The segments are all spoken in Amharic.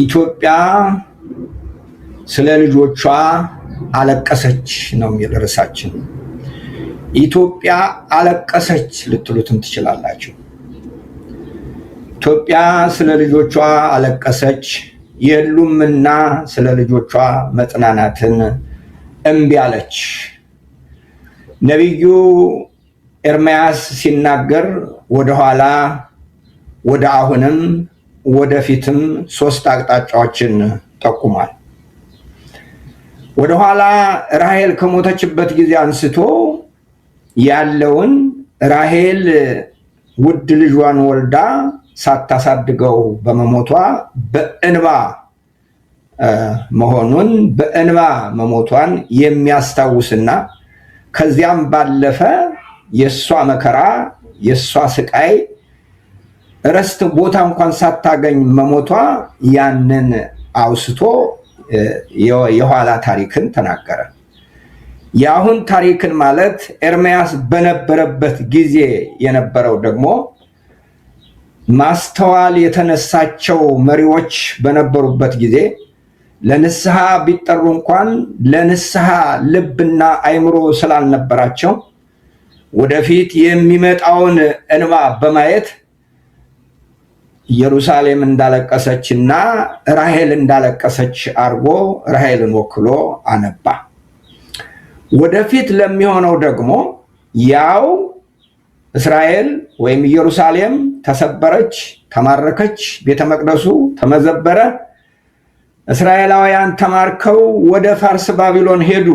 ኢትዮጵያ ስለ ልጆቿ አለቀሰች ነው የሚል ርዕሳችን። ኢትዮጵያ አለቀሰች ልትሉትም ትችላላችሁ። ኢትዮጵያ ስለ ልጆቿ አለቀሰች፣ የሉምና ስለ ልጆቿ መጽናናትን እምቢ አለች። ነቢዩ ኤርምያስ ሲናገር ወደኋላ ወደ አሁንም ወደፊትም ሶስት አቅጣጫዎችን ጠቁሟል። ወደኋላ ራሔል ከሞተችበት ጊዜ አንስቶ ያለውን ራሔል ውድ ልጇን ወልዳ ሳታሳድገው በመሞቷ በእንባ መሆኑን በእንባ መሞቷን የሚያስታውስና ከዚያም ባለፈ የሷ መከራ የሷ ስቃይ እረስት ቦታ እንኳን ሳታገኝ መሞቷ ያንን አውስቶ የኋላ ታሪክን ተናገረ። የአሁን ታሪክን ማለት ኤርምያስ በነበረበት ጊዜ የነበረው ደግሞ ማስተዋል የተነሳቸው መሪዎች በነበሩበት ጊዜ ለንስሐ ቢጠሩ እንኳን ለንስሐ ልብና አይምሮ ስላልነበራቸው ወደፊት የሚመጣውን እንባ በማየት ኢየሩሳሌም እንዳለቀሰችና ራሔል እንዳለቀሰች አርጎ ራሔልን ወክሎ አነባ። ወደፊት ለሚሆነው ደግሞ ያው እስራኤል ወይም ኢየሩሳሌም ተሰበረች፣ ተማረከች፣ ቤተ መቅደሱ ተመዘበረ፣ እስራኤላውያን ተማርከው ወደ ፋርስ ባቢሎን ሄዱ።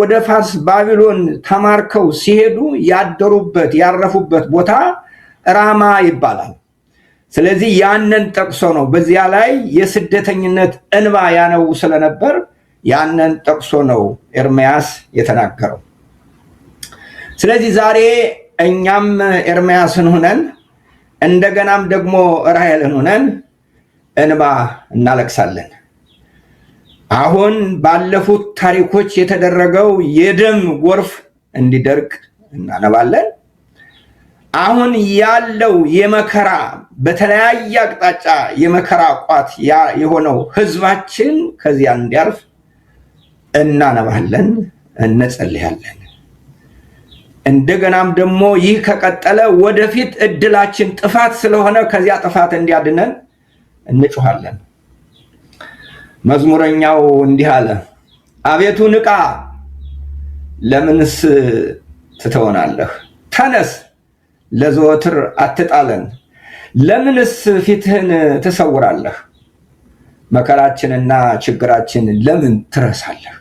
ወደ ፋርስ ባቢሎን ተማርከው ሲሄዱ ያደሩበት ያረፉበት ቦታ ራማ ይባላል። ስለዚህ ያንን ጠቅሶ ነው። በዚያ ላይ የስደተኝነት እንባ ያነው ስለነበር ያንን ጠቅሶ ነው ኤርምያስ የተናገረው። ስለዚህ ዛሬ እኛም ኤርምያስን ሆነን እንደገናም ደግሞ ራሔልን ሆነን እንባ እናለቅሳለን። አሁን ባለፉት ታሪኮች የተደረገው የደም ጎርፍ እንዲደርቅ እናነባለን። አሁን ያለው የመከራ በተለያየ አቅጣጫ የመከራ ቋት የሆነው ህዝባችን ከዚያ እንዲያርፍ እናነባለን፣ እንጸልያለን። እንደገናም ደግሞ ይህ ከቀጠለ ወደፊት እድላችን ጥፋት ስለሆነ ከዚያ ጥፋት እንዲያድነን እንጮሃለን። መዝሙረኛው እንዲህ አለ፣ አቤቱ ንቃ፣ ለምንስ ትተወናለህ? ተነስ፣ ለዘወትር አትጣለን፣ ለምንስ ፊትህን ትሰውራለህ? መከራችንና ችግራችን ለምን ትረሳለህ?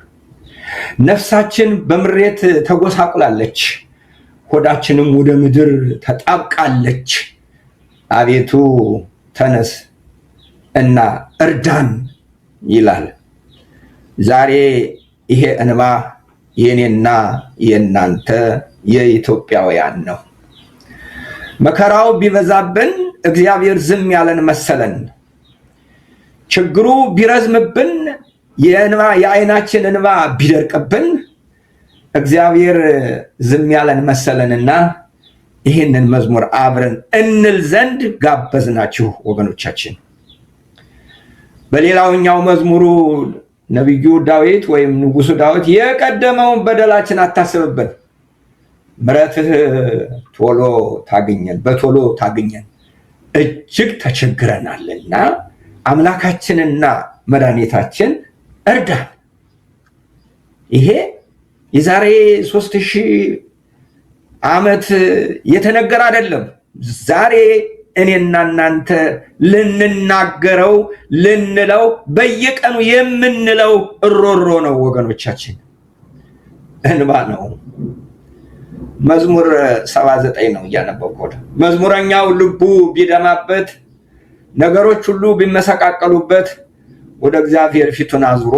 ነፍሳችን በምሬት ተጎሳቁላለች፣ ሆዳችንም ወደ ምድር ተጣብቃለች። አቤቱ ተነስ እና እርዳን ይላል። ዛሬ ይሄ እንባ የኔና የናንተ የኢትዮጵያውያን ነው። መከራው ቢበዛብን እግዚአብሔር ዝም ያለን መሰለን። ችግሩ ቢረዝምብን የዓይናችን እንባ ቢደርቅብን እግዚአብሔር ዝም ያለን መሰለንና ይህንን መዝሙር አብረን እንል ዘንድ ጋበዝናችሁ ወገኖቻችን። በሌላውኛው መዝሙሩ ነቢዩ ዳዊት ወይም ንጉሱ ዳዊት የቀደመውን በደላችን አታስብብን፣ ምሕረትህ ቶሎ ታገኘን፣ በቶሎ ታገኘን፣ እጅግ ተቸግረናልና አምላካችንና መድኃኒታችን እርዳን። ይሄ የዛሬ 3000 ዓመት የተነገረ አይደለም። ዛሬ እኔና እናንተ ልንናገረው ልንለው በየቀኑ የምንለው እሮሮ ነው ወገኖቻችን፣ እንባ ነው። መዝሙር 79 ነው እያነበብኩ። መዝሙረኛው ልቡ ቢደማበት ነገሮች ሁሉ ቢመሰቃቀሉበት ወደ እግዚአብሔር ፊቱን አዙሮ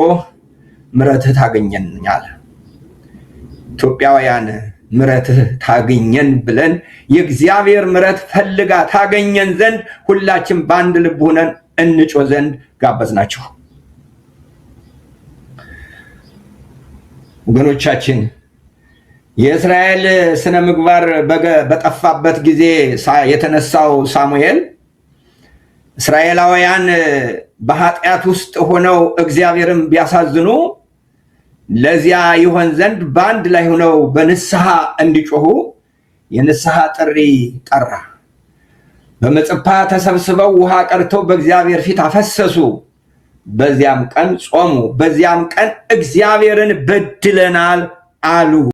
ምሕረትህ ታገኘን አለ። ኢትዮጵያውያን ምሕረትህ ታገኘን ብለን የእግዚአብሔር ምሕረት ፈልጋ ታገኘን ዘንድ ሁላችን በአንድ ልብ ሆነን እንጮህ ዘንድ ጋበዝናችሁ ወገኖቻችን። የእስራኤል ስነ ምግባር በጠፋበት ጊዜ የተነሳው ሳሙኤል እስራኤላውያን በኃጢአት ውስጥ ሆነው እግዚአብሔርን ቢያሳዝኑ ለዚያ ይሆን ዘንድ በአንድ ላይ ሆነው በንስሐ እንዲጮሁ የንስሐ ጥሪ ጠራ። በምጽጳ ተሰብስበው ውሃ ቀድተው በእግዚአብሔር ፊት አፈሰሱ። በዚያም ቀን ጾሙ። በዚያም ቀን እግዚአብሔርን በድለናል አሉ።